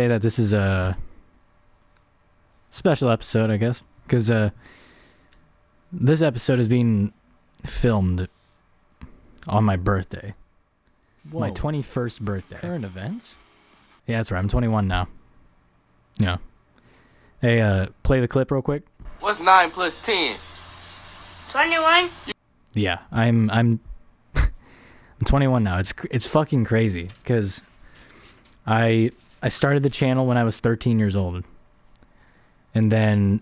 Say that this is a special episode, I guess, because this episode is being filmed on my birthday. Whoa. My 21st birthday. Current events? Yeah, that's right. I'm 21 now. Yeah. Hey, play the clip real quick. What's 9 plus 10? 21? Yeah, I'm 21 now. It's fucking crazy because I started the channel when I was 13 years old. And then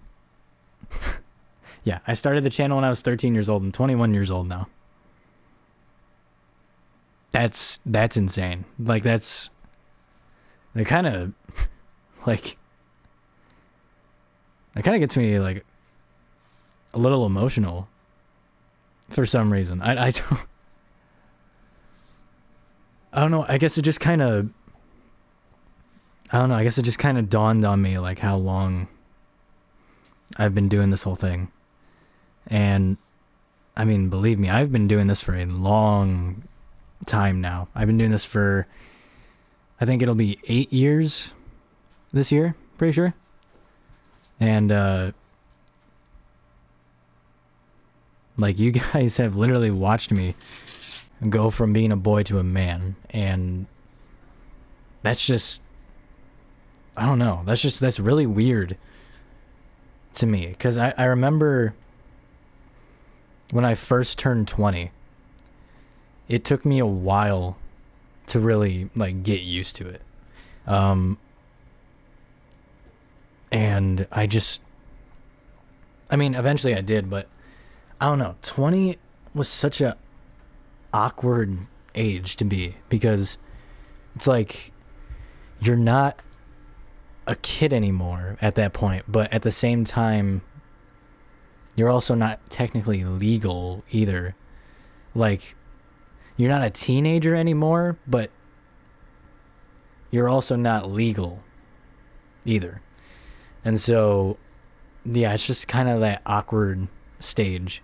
yeah, I started the channel when I was 13 years old. I'm 21 years old now. That's insane. Like it kind of like it kind of gets me like a little emotional for some reason. I don't know. I guess it just kind of I don't know. I guess it just kind of dawned on me like how long I've been doing this whole thing. And I mean, believe me, I've been doing this for a long time now. I've been doing this for, I think it'll be 8 years this year, pretty sure. And like you guys have literally watched me go from being a boy to a man, and that's just, I don't know, that's really weird to me, because I remember when I first turned 20, it took me a while to really like get used to it. And I mean, eventually I did, but I don't know, 20 was such a awkward age to be, because it's like you're not a kid anymore at that point, but at the same time you're also not technically legal either. Like, you're not a teenager anymore, but you're also not legal either. And so yeah, it's just kind of that awkward stage.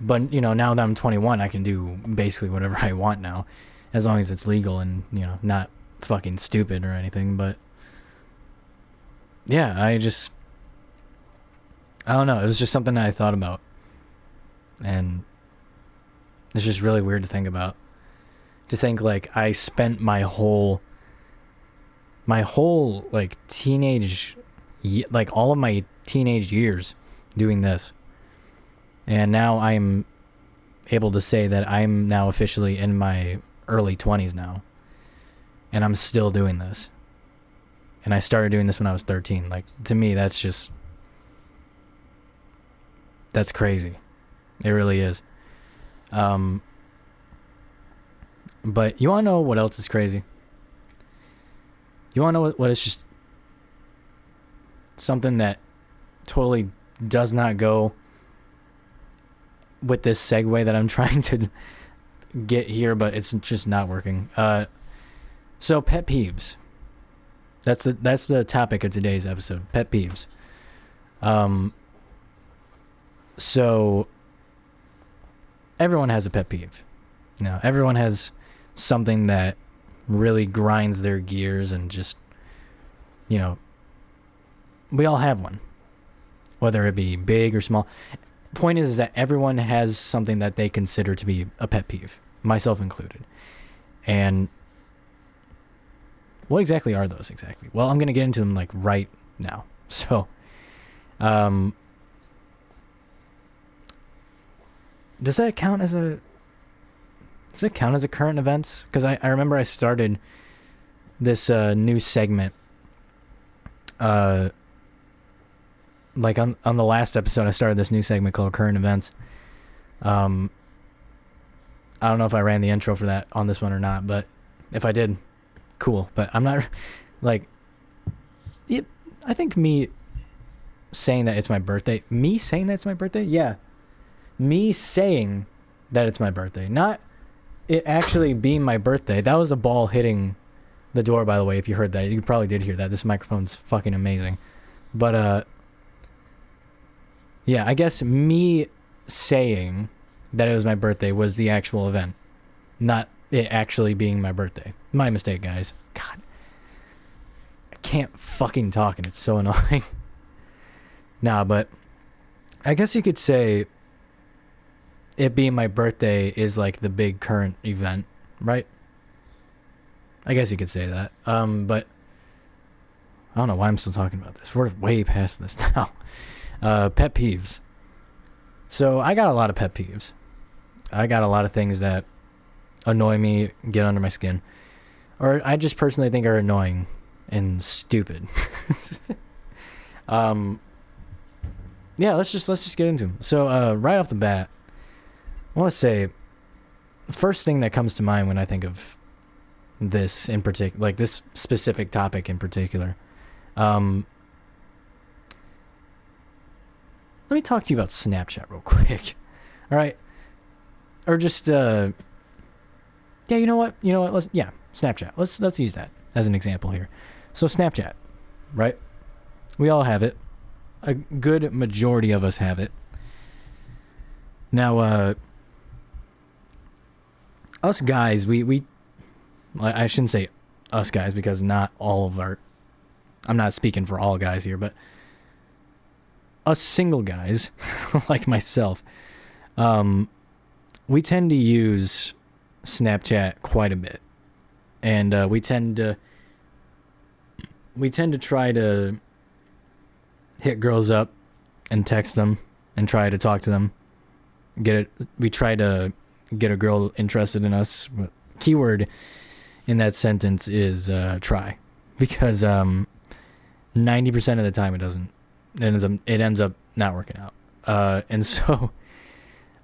But, you know, now that I'm 21, I can do basically whatever I want now, as long as it's legal and, you know, not fucking stupid or anything. But yeah, I don't know. It was just something that I thought about. And it's just really weird to think about. To think, like, I spent my whole like teenage, like all of my teenage years doing this. And now I'm able to say that I'm now officially in my early 20s now. And I'm still doing this. And I started doing this when I was 13. Like, to me, that's crazy. It really is. But you want to know what else is crazy? You want to know what is just something that totally does not go with this segue that I'm trying to get here, but it's just not working. So pet peeves. That's the topic of today's episode. Pet peeves. So everyone has a pet peeve. You know, everyone has something that really grinds their gears, and just, you know, we all have one, whether it be big or small. Point is that everyone has something that they consider to be a pet peeve, myself included. And what exactly are those exactly? Well, I'm going to get into them like right now. So, does that count as a current events? Because I remember I started this new segment like on the last episode. I started this new segment called Current Events. I don't know if I ran the intro for that on this one or not, but if I did, cool. But I'm not like I think me saying that it's my birthday, yeah, me saying that it's my birthday, not it actually being my birthday. That was a ball hitting the door, by the way. If you heard that, you probably did hear that. This microphone's fucking amazing. But yeah, I guess me saying that it was my birthday was the actual event, not it actually being my birthday. My mistake, guys. God. can't fucking talk and it's so annoying. Nah, but I guess you could say it being my birthday is like the big current event, right? I guess you could say that. But I don't know why I'm still talking about this. We're way past this now. Pet peeves. So I got a lot of pet peeves. I got a lot of things that annoy me, get under my skin, or I just personally think are annoying and stupid. Yeah, let's just get into them. So right off the bat, I want to say the first thing that comes to mind when I think of this in particular, like this specific topic in particular. Let me talk to you about Snapchat real quick. All right, or just yeah, you know what? Snapchat. Let's use that as an example here. So Snapchat, right? We all have it. A good majority of us have it. Now, us guys, I shouldn't say us guys because not all of our, I'm not speaking for all guys here, but us single guys, like myself, we tend to use Snapchat quite a bit. And we tend to try to hit girls up and text them and try to talk to them. We try to get a girl interested in us. Keyword in that sentence is try, because 90% of the time it doesn't. It ends up not working out. And so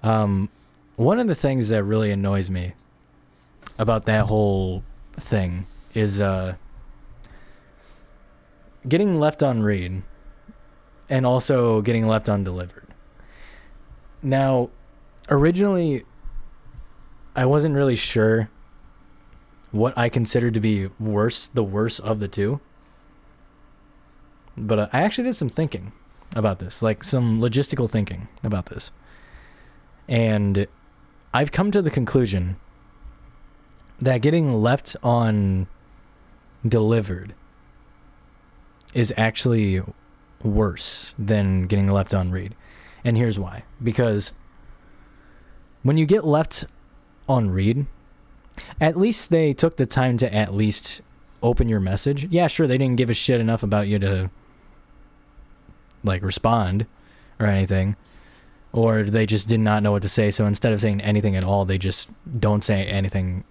one of the things that really annoys me about that whole thing is getting left on read and also getting left undelivered. Now, originally, I wasn't really sure what I considered to be the worst of the two. But I actually did some thinking about this, like some logistical thinking about this. And I've come to the conclusion that getting left on delivered is actually worse than getting left on read. And here's why. Because when you get left on read, at least they took the time to at least open your message. Yeah, sure, they didn't give a shit enough about you to like respond or anything, or they just did not know what to say, so instead of saying anything at all, they just don't say anything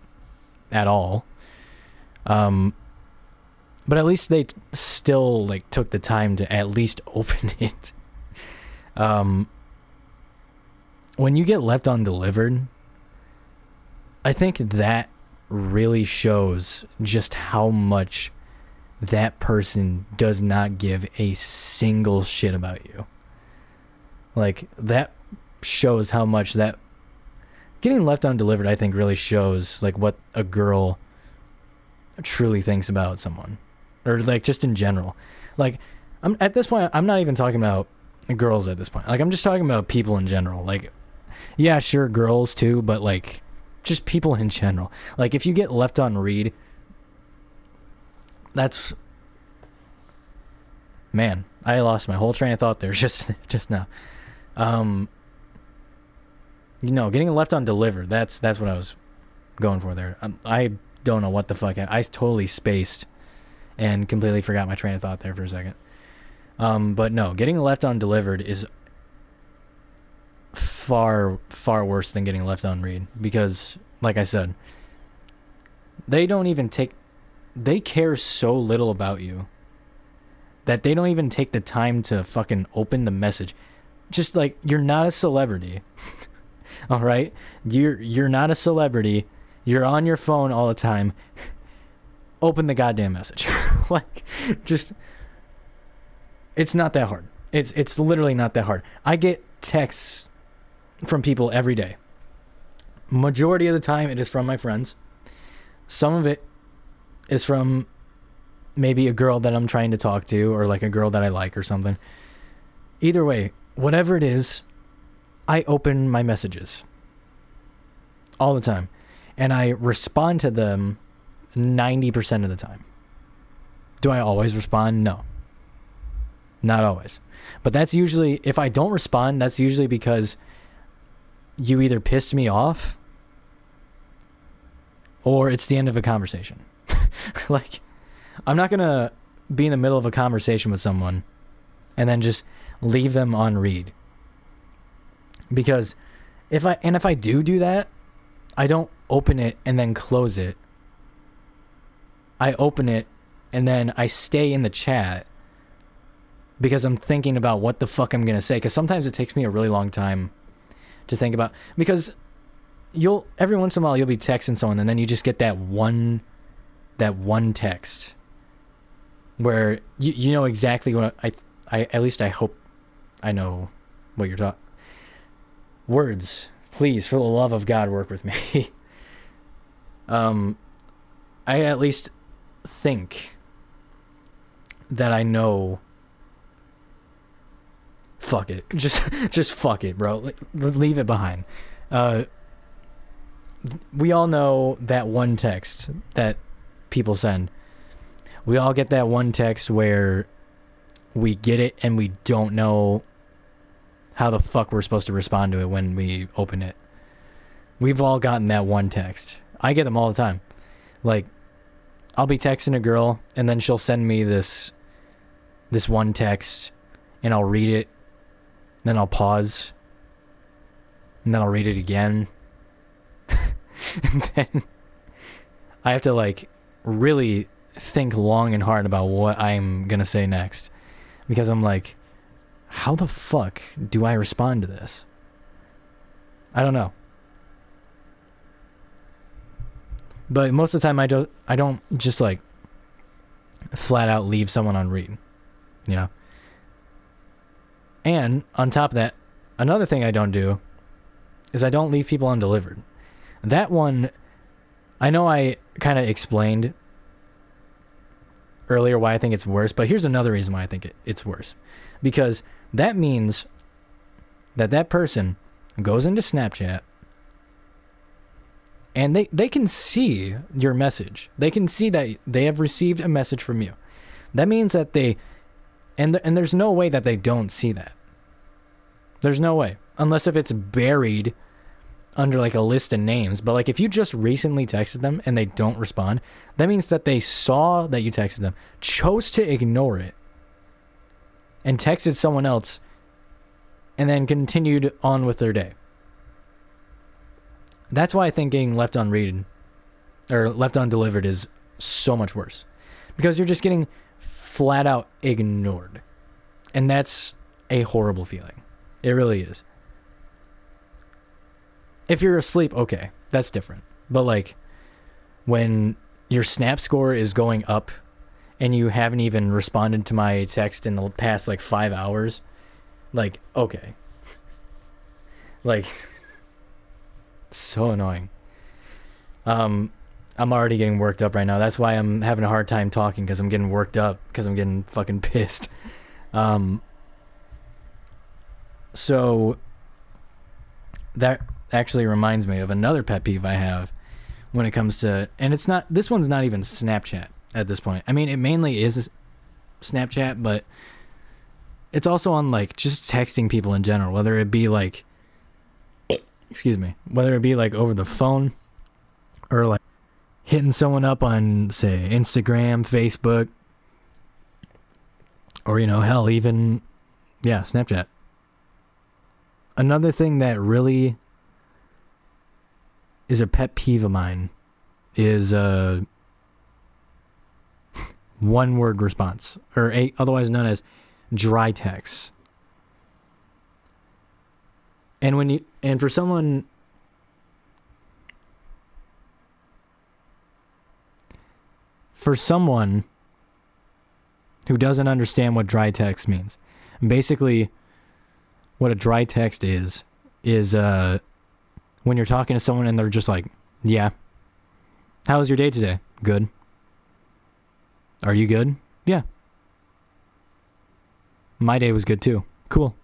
at all. But at least they still like took the time to at least open it. When you get left undelivered, I think that really shows just how much that person does not give a single shit about you. Like, that shows how much that getting left undelivered, I think, really shows like what a girl truly thinks about someone, or like just in general. Like, at this point, I'm not even talking about girls at this point. Like, I'm just talking about people in general. Like, yeah, sure, girls too, but like just people in general. Like, if you get left on read, that's, man, I lost my whole train of thought there just now. Getting left on delivered, that's what I was going for there. I don't know what the fuck I totally spaced and completely forgot my train of thought there for a second. But no, getting left on delivered is far worse than getting left on read, because like I said, they care so little about you that they don't even take the time to fucking open the message. Just like, you're not a celebrity. All right? You're not a celebrity. You're on your phone all the time. Open the goddamn message. Like, just, it's not that hard. It's literally not that hard. I get texts from people every day. Majority of the time it is from my friends. Some of it is from maybe a girl that I'm trying to talk to, or like a girl that I like or something. Either way, whatever it is, I open my messages all the time, and I respond to them 90% of the time. Do I always respond? No. Not always. But that's usually, if I don't respond, that's usually because you either pissed me off or it's the end of a conversation. Like, I'm not going to be in the middle of a conversation with someone and then just leave them on read. Because if I do that, I don't open it and then close it. I open it and then I stay in the chat because I'm thinking about what the fuck I'm going to say. Because sometimes it takes me a really long time to think about. Because every once in a while you'll be texting someone and then you just get that one text where you know exactly what I at least I hope I know what you're talking. Words, please, for the love of God, work with me. I at least think that I know. Fuck it, just fuck it, bro. Leave it behind. We all know that one text that people send. We all get that one text where we get it and we don't know how the fuck we're supposed to respond to it when we open it. We've all gotten that one text. I get them all the time. Like, I'll be texting a girl and then she'll send me this one text and I'll read it, then I'll pause, and then I'll read it again. And then I have to like really think long and hard about what I'm gonna say next, because I'm like, how the fuck do I respond to this? I don't know. But most of the time I don't just like flat out leave someone on read, you know? And on top of that, another thing I don't do is I don't leave people undelivered. That one, I know I kind of explained earlier why I think it's worse, but here's another reason why I think it's worse. Because that means that person goes into Snapchat and they can see your message. They can see that they have received a message from you. That means that and there's no way that they don't see that. There's no way. Unless if it's buried under like a list of names. But like if you just recently texted them and they don't respond, that means that they saw that you texted them, chose to ignore it, and texted someone else, and then continued on with their day. That's why I think getting left unread or left undelivered is so much worse. Because you're just getting flat out ignored. And that's a horrible feeling. It really is. If you're asleep, okay, that's different. But like when your snap score is going up and you haven't even responded to my text in the past like 5 hours, like, okay. Like, so annoying. I'm already getting worked up right now. That's why I'm having a hard time talking, because I'm getting worked up, because I'm getting fucking pissed. So that actually reminds me of another pet peeve I have when it comes to, and this one's not even Snapchat at this point. I mean, it mainly is Snapchat, but it's also on like just texting people in general, whether it be like, whether it be like over the phone or like hitting someone up on, say, Instagram, Facebook, or, you know, hell, even, yeah, Snapchat. Another thing that really is a pet peeve of mine is one-word response, or otherwise known as dry text. And for someone who doesn't understand what dry text means, basically what a dry text is when you're talking to someone and they're just like, yeah, how was your day today? Good. Are you good? Yeah. My day was good too. Cool.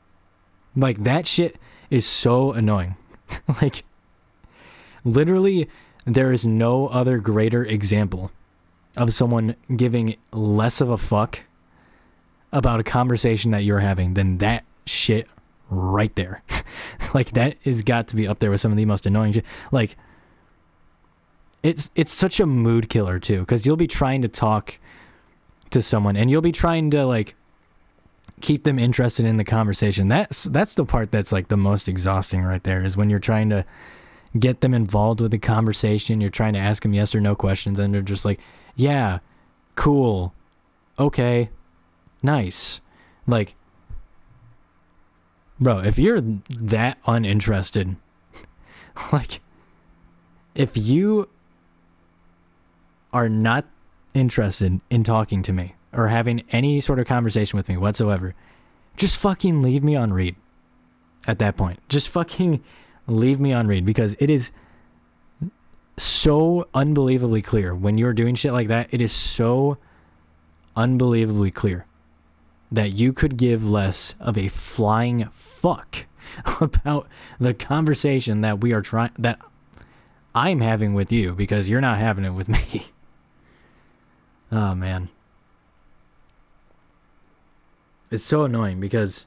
Like, that shit is so annoying. Like, literally, there is no other greater example of someone giving less of a fuck about a conversation that you're having than that shit right there. Like, that has got to be up there with some of the most annoying shit. Like, it's such a mood killer too, because you'll be trying to talk to someone and you'll be trying to like keep them interested in the conversation. That's the part that's like the most exhausting right there, is when you're trying to get them involved with the conversation. You're trying to ask them yes or no questions and they're just like, yeah, cool, okay, nice. Like, bro, if you're that uninterested, like, if you are not interested in talking to me or having any sort of conversation with me whatsoever, just fucking leave me on read at that point. Just fucking leave me on read, because it is so unbelievably clear when you're doing shit like that. It is so unbelievably clear that you could give less of a flying fuck about the conversation that we are trying, that I'm having with you, because you're not having it with me. Oh man. It's so annoying because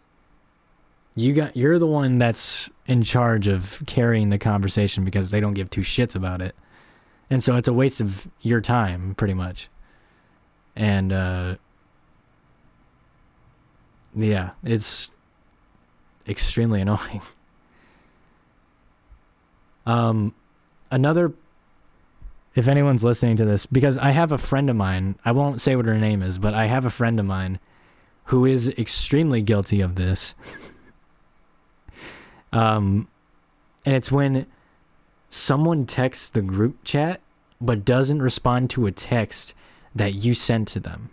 you're the one that's in charge of carrying the conversation, because they don't give two shits about it. And so it's a waste of your time, pretty much. And yeah, it's extremely annoying. Another, if anyone's listening to this, because I have a friend of mine, I won't say what her name is, but I have a friend of mine who is extremely guilty of this. And it's when someone texts the group chat but doesn't respond to a text that you sent to them.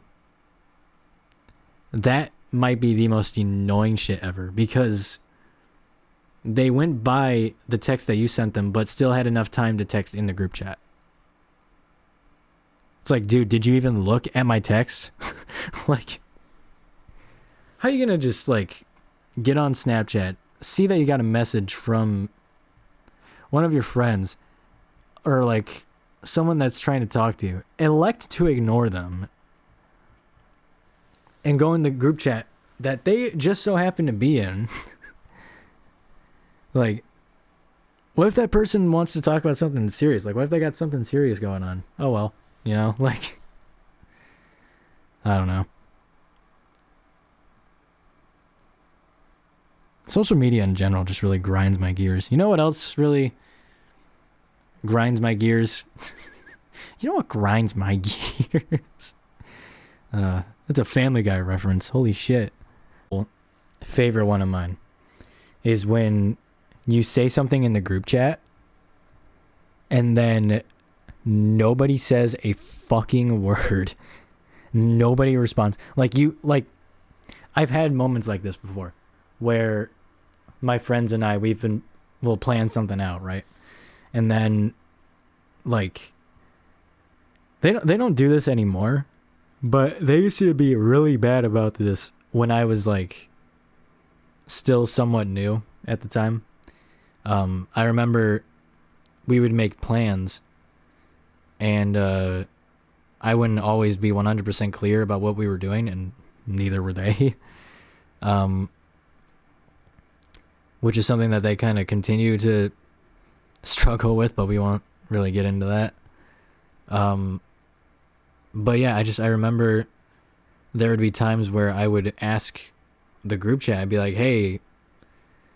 That might be the most annoying shit ever, because they went by the text that you sent them but still had enough time to text in the group chat. It's like, dude, did you even look at my text? Like, how are you gonna just like get on Snapchat, see that you got a message from one of your friends or like someone that's trying to talk to you, elect to ignore them and go in the group chat that they just so happen to be in? Like, what if that person wants to talk about something serious? Like, what if they got something serious going on? Oh well, you know, like, I don't know. Social media in general just really grinds my gears. You know what else really grinds my gears? You know what grinds my gears? That's a Family Guy reference. Holy shit. Favorite one of mine is when you say something in the group chat and then nobody says a fucking word. Nobody responds. I've had moments like this before where my friends and I, we'll plan something out, right? And then like they don't do this anymore, but they used to be really bad about this when I was like still somewhat new at the time. I remember we would make plans and I wouldn't always be 100% clear about what we were doing, and neither were they. Which is something that they kind of continue to struggle with, but we won't really get into that. But yeah, I remember there would be times where I would ask the group chat, I'd be like, hey,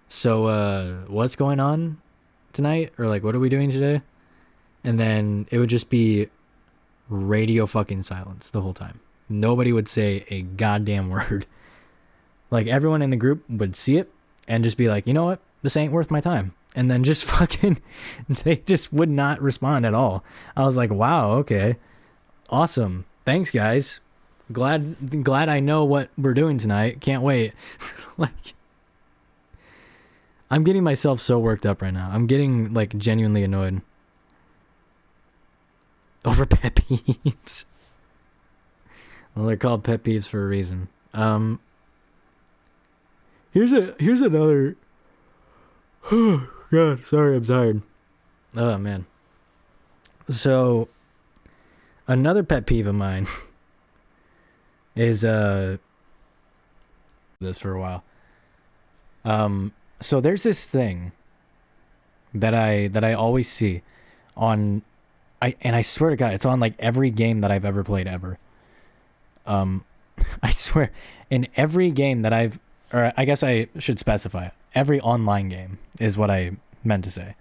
so what's going on tonight? Or like, what are we doing today? And then it would just be radio fucking silence the whole time. Nobody would say a goddamn word. Like, everyone in the group would see it and just be like, you know what? This ain't worth my time. And then just fucking, they just would not respond at all. I was like, wow, okay. Awesome. Thanks, guys. Glad I know what we're doing tonight. Can't wait. Like, I'm getting myself so worked up right now. I'm getting like genuinely annoyed over pet peeves. Well, they're called pet peeves for a reason. Here's another. Oh God, sorry, I'm tired. Oh man. So Another pet peeve of mine is this for a while. So there's this thing that I always see on I swear to God, it's on like every game that I've ever played ever. Um, I swear, in every game that or I guess I should specify, every online game is what I meant to say.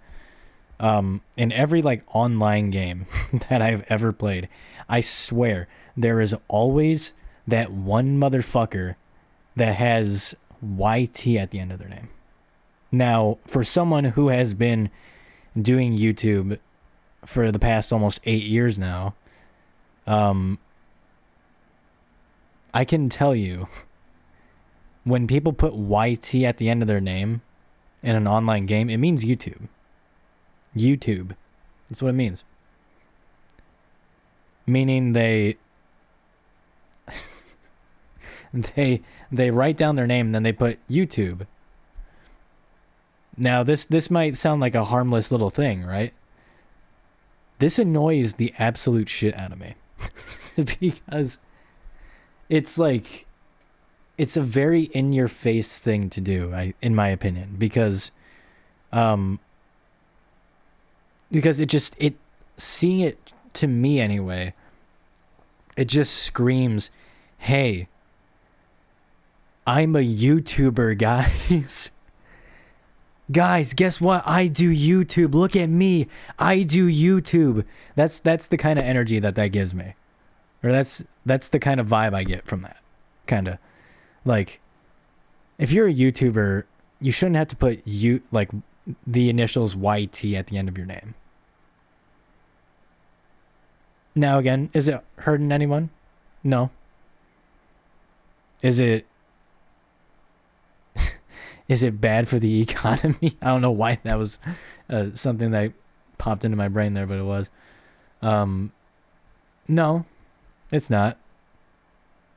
In every like online game that I've ever played, I swear there is always that one motherfucker that has YT at the end of their name. Now, for someone who has been doing YouTube for the past almost 8 years now, I can tell you when people put YT at the end of their name in an online game, it means YouTube. YouTube. That's what it means. Meaning they write down their name and then they put YouTube. Now this might sound like a harmless little thing, right? This annoys the absolute shit out of me. Because it's like it's a very in your face thing to do, in my opinion, because it seeing it to me anyway, it just screams, "Hey, I'm a YouTuber, guys." Guys, guess what? I do YouTube. Look at me. I do YouTube. That's the kind of energy that gives me. Or that's the kind of vibe I get from that. Kind of. Like, if you're a YouTuber, you shouldn't have to put like the initials YT at the end of your name. Now again, is it hurting anyone? No. Is it bad for the economy? I don't know why that was something that popped into my brain there, but it was. No, it's not.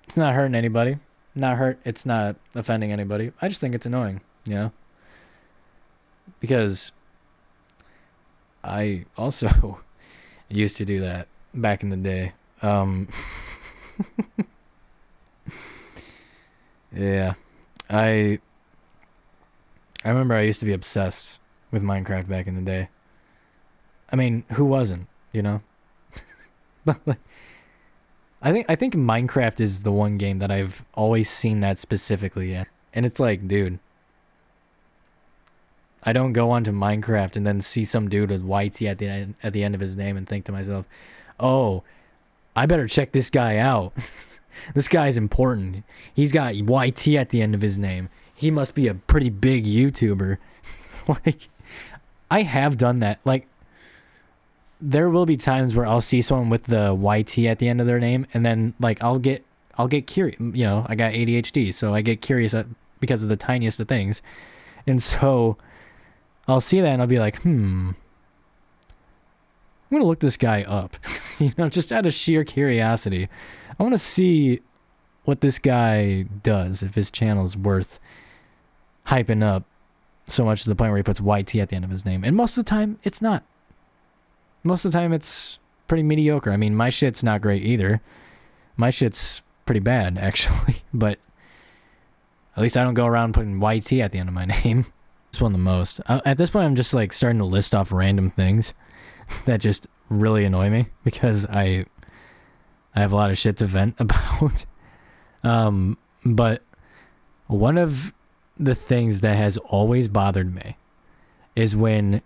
It's not hurting anybody. It's not offending anybody. I just think it's annoying, you know? Because I also used to do that back in the day. Yeah. I remember I used to be obsessed with Minecraft back in the day. I mean, who wasn't, you know? But like, I think Minecraft is the one game that I've always seen that specifically in. And it's like, dude, I don't go onto Minecraft and then see some dude with YT at the end of his name and think to myself, "Oh, I better check this guy out. This guy's important. He's got YT at the end of his name. He must be a pretty big YouTuber." Like, I have done that. Like, there will be times where I'll see someone with the YT at the end of their name, and then like I'll get curious. You know, I got ADHD, so I get curious because of the tiniest of things, and so I'll see that and I'll be like, I'm gonna look this guy up. You know, just out of sheer curiosity. I want to see what this guy does, if his channel's worth hyping up so much to the point where he puts YT at the end of his name. And most of the time, it's not. Most of the time, it's pretty mediocre. I mean, my shit's not great either. My shit's pretty bad, actually. But at least I don't go around putting YT at the end of my name. This one the most. At this point, I'm just like starting to list off random things that just really annoy me because I have a lot of shit to vent about. But one of the things that has always bothered me is when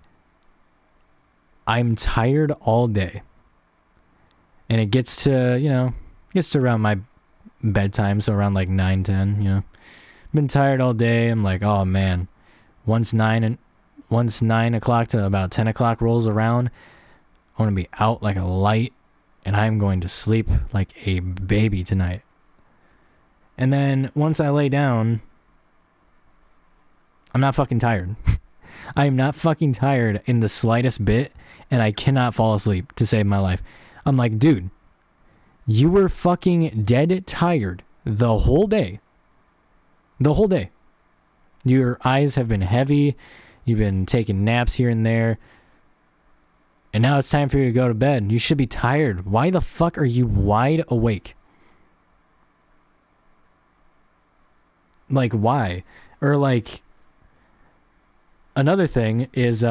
I'm tired all day and it gets to around my bedtime, so around like 9-10, you know. Been tired all day. I'm like, oh man, once 9 o'clock to about 10 o'clock rolls around, I want to be out like a light and I'm going to sleep like a baby tonight. And then once I lay down, I'm not fucking tired. I am not fucking tired in the slightest bit, and I cannot fall asleep to save my life. I'm like, dude, you were fucking dead tired the whole day. The whole day. Your eyes have been heavy. You've been taking naps here and there. And now it's time for you to go to bed. You should be tired. Why the fuck are you wide awake? Like, why? Or like, another thing is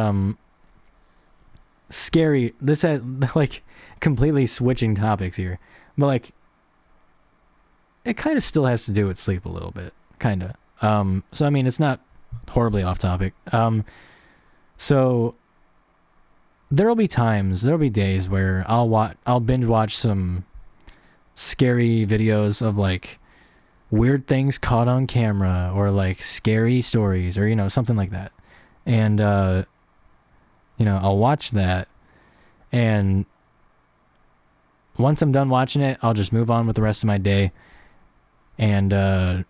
scary. This has like completely switching topics here, but like it kind of still has to do with sleep a little bit, kind of. So I mean, it's not horribly off topic. So there'll be days where I'll binge watch some scary videos of like weird things caught on camera or like scary stories or something like that. And I'll watch that, and once I'm done watching it, I'll just move on with the rest of my day, and I'll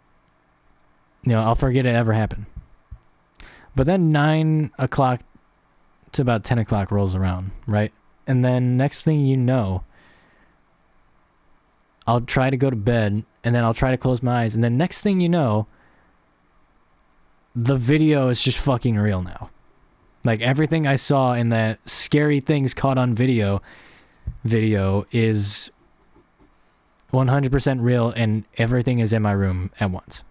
forget it ever happened. But then 9 o'clock to about 10 o'clock rolls around, right? And then next thing you know, I'll try to go to bed, and then I'll try to close my eyes, and then next thing you know, the video is just fucking real now. Like, everything I saw in that scary things caught on video is 100% real, and everything is in my room at once.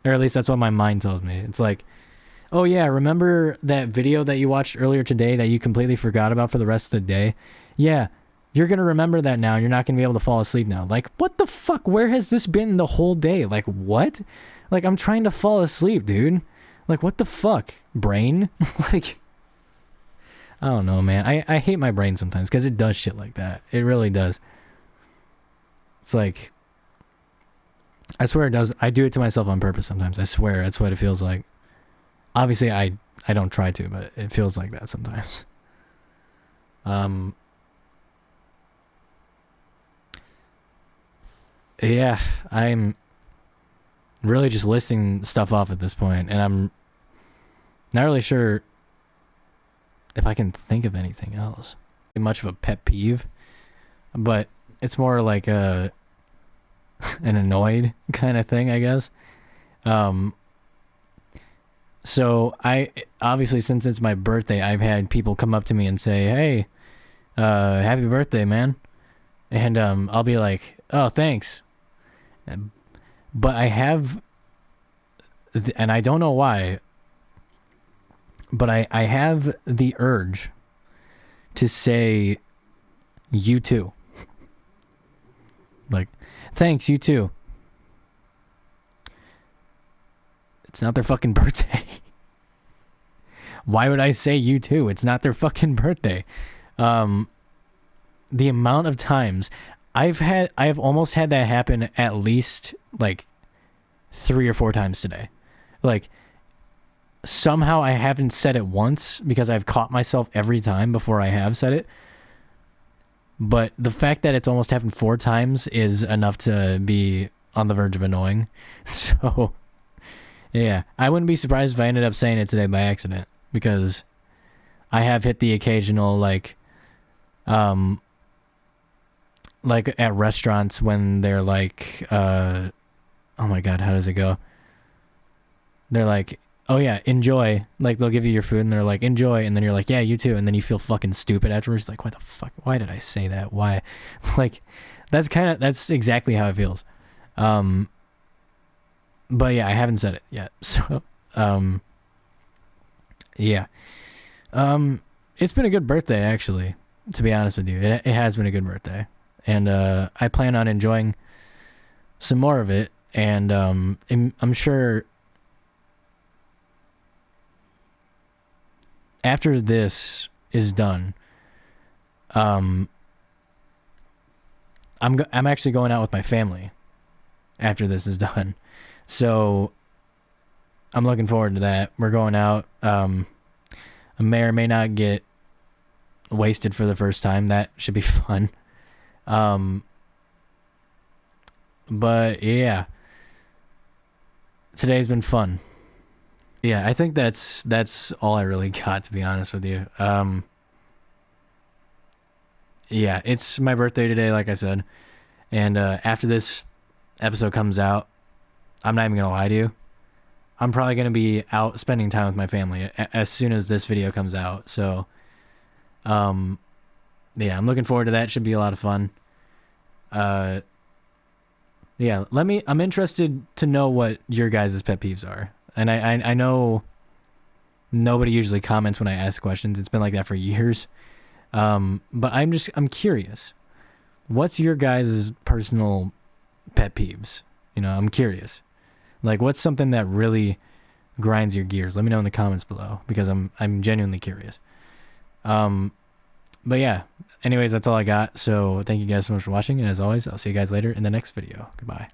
Or at least that's what my mind tells me. It's like, oh yeah, remember that video that you watched earlier today that you completely forgot about for the rest of the day? Yeah, you're going to remember that now. You're not going to be able to fall asleep now. Like, what the fuck? Where has this been the whole day? Like, what? Like, I'm trying to fall asleep, dude. Like, what the fuck, brain? Like, I don't know, man. I hate my brain sometimes because it does shit like that. It really does. It's like, I swear it does. I do it to myself on purpose sometimes. I swear that's what it feels like. Obviously, I don't try to, but it feels like that sometimes. Yeah, I'm really just listing stuff off at this point, and I'm not really sure if I can think of anything else. Much of a pet peeve, but it's more like an annoyed kind of thing, I guess. So I obviously, since it's my birthday, I've had people come up to me and say, "Hey, happy birthday, man," and I'll be like, "Oh, thanks," but I have, and I don't know why, but I have the urge to say, "You too." Like, thanks, you too. It's not their fucking birthday. Why would I say you too? It's not their fucking birthday. The amount of times I've almost had that happen at least like 3 or 4 times today. Like, somehow I haven't said it once because I've caught myself every time before I have said it. But the fact that it's almost happened 4 times is enough to be on the verge of annoying. So, yeah, I wouldn't be surprised if I ended up saying it today by accident, because I have hit the occasional, like at restaurants when they're like, oh my God, how does it go? They're like, oh yeah, enjoy. Like, they'll give you your food and they're like, enjoy. And then you're like, yeah, you too. And then you feel fucking stupid afterwards. Like, why the fuck? Why did I say that? Why? Like, that's exactly how it feels. But yeah, I haven't said it yet. So, yeah. It's been a good birthday, actually, to be honest with you. It has been a good birthday. And I plan on enjoying some more of it. And I'm sure after this is done, I'm actually going out with my family after this is done. So I'm looking forward to that. We're going out. I may or may not get wasted for the first time. That should be fun. But yeah, today's been fun. Yeah, I think that's all I really got, to be honest with you. Yeah, it's my birthday today, like I said. And after this episode comes out, I'm not even going to lie to you, I'm probably going to be out spending time with my family as soon as this video comes out. So Yeah, I'm looking forward to that. Should be a lot of fun. Uh, yeah, I'm interested to know what your guys' pet peeves are. And I know nobody usually comments when I ask questions. It's been like that for years. But I'm curious. What's your guys' personal pet peeves? I'm curious. Like, what's something that really grinds your gears? Let me know in the comments below because I'm genuinely curious. But yeah, anyways, that's all I got. So thank you guys so much for watching. And as always, I'll see you guys later in the next video. Goodbye.